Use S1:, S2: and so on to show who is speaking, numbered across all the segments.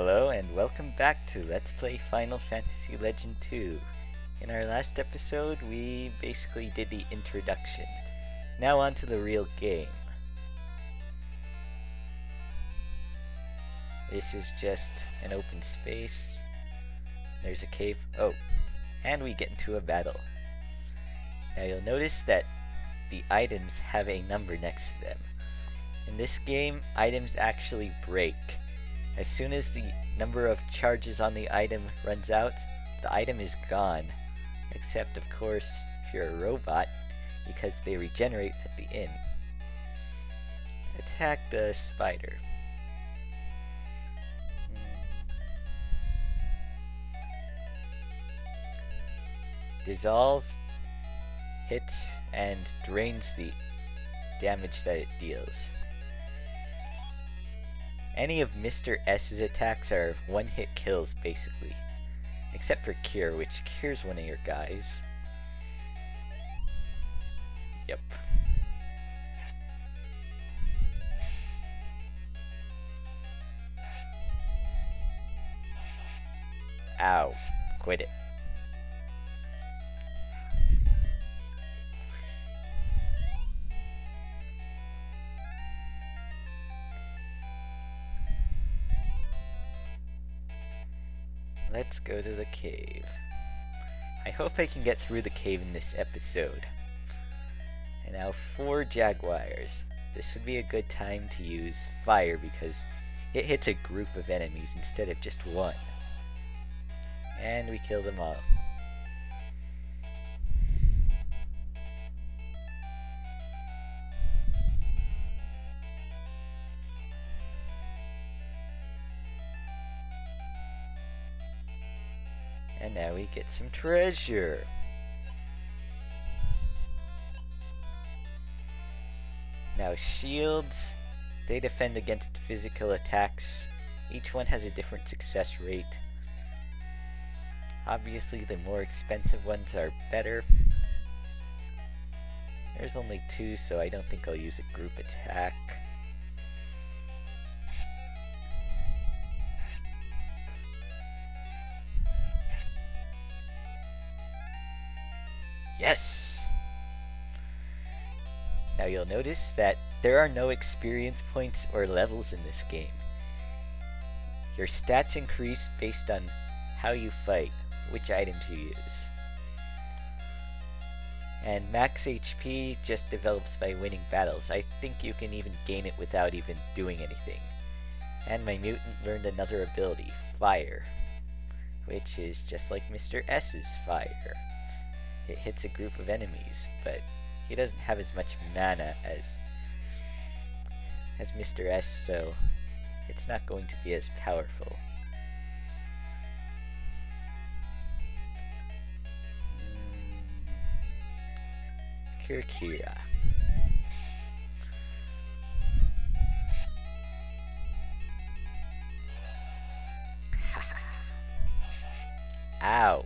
S1: Hello and welcome back to Let's Play Final Fantasy Legend 2. In our last episode, we basically did the introduction. Now on to the real game. This is just an open space. There's a cave. Oh, and we get into a battle. Now you'll notice that the items have a number next to them. In this game, items actually break. As soon as the number of charges on the item runs out, the item is gone. Except, of course, if you're a robot, because they regenerate at the end. Attack the spider. Dissolve hits and drains the damage that it deals. Any of Mr. S's attacks are one-hit kills, basically. Except for Cure, which cures one of your guys. Yep. Ow. Quit it. Let's go to the cave. I hope I can get through the cave in this episode. And now 4 jaguars. This would be a good time to use fire because it hits a group of enemies instead of just one. And we kill them all. And now we get some treasure. Now shields, they defend against physical attacks. Each one has a different success rate. Obviously the more expensive ones are better. There's only 2, so I don't think I'll use a group attack. Yes! Now you'll notice that there are no experience points or levels in this game. Your stats increase based on how you fight, which items you use. And max HP just develops by winning battles. I think you can even gain it without even doing anything. And my mutant learned another ability, Fire, which is just like Mr. S's Fire. It hits a group of enemies, but he doesn't have as much mana as Mr. S, so it's not going to be as powerful. Kirkira. Ow.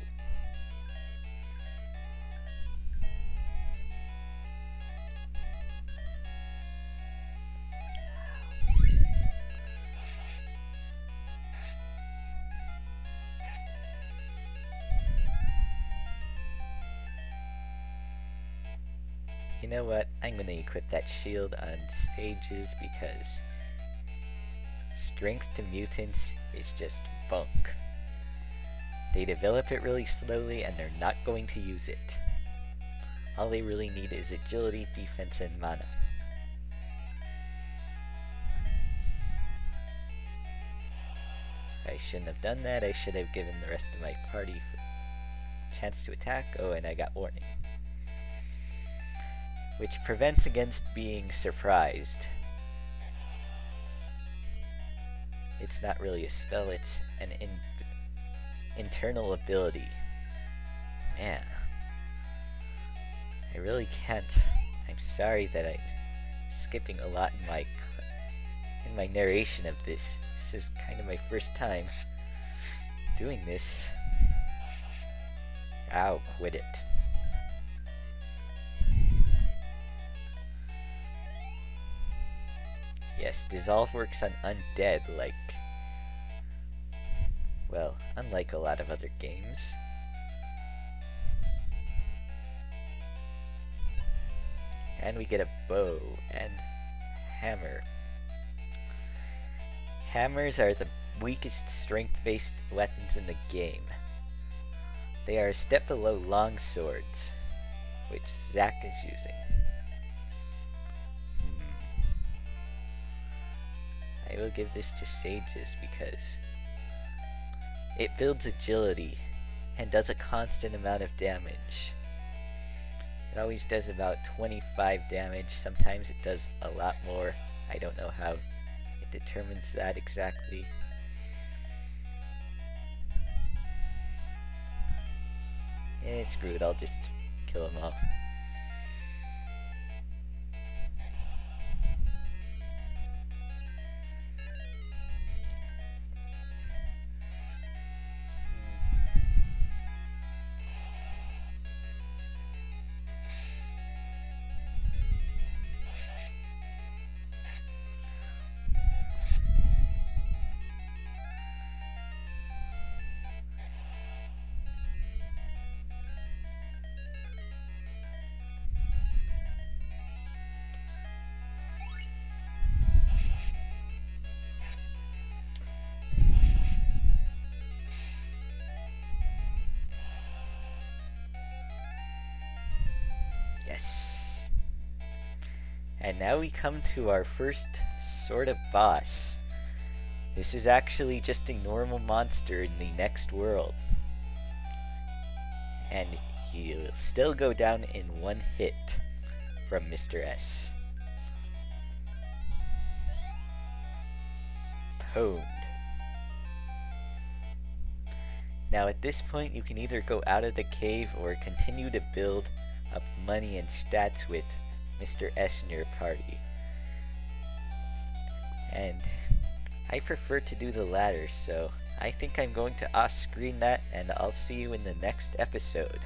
S1: You know what? I'm gonna equip that shield on stages because strength to mutants is just bunk. They develop it really slowly and they're not going to use it. All they really need is agility, defense, and mana. I shouldn't have done that. I should have given the rest of my party a chance to attack. Oh, and I got warning. Which prevents against being surprised. It's not really a spell, it's an internal ability. Man. I really can't. I'm sorry that I'm skipping a lot in my narration of this. This is kind of my first time doing this. Ow, quit it. Yes, Dissolve works on undead, like Well, unlike a lot of other games. And we get a bow and hammer. Hammers are the weakest strength-based weapons in the game. They are a step below long swords, which Zack is using. I will give this to Sages because it builds agility and does a constant amount of damage. It always does about 25 damage, sometimes it does a lot more. I don't know how it determines that exactly. Screw it, I'll just kill them all. Yes. And now we come to our first sort of boss. This is actually just a normal monster in the next world. And he'll still go down in one hit from Mr. S. Pwned. Now at this point you can either go out of the cave or continue to build up money and stats with Mr. S in your party. And I prefer to do the latter, so I think I'm going to off-screen that, and I'll see you in the next episode.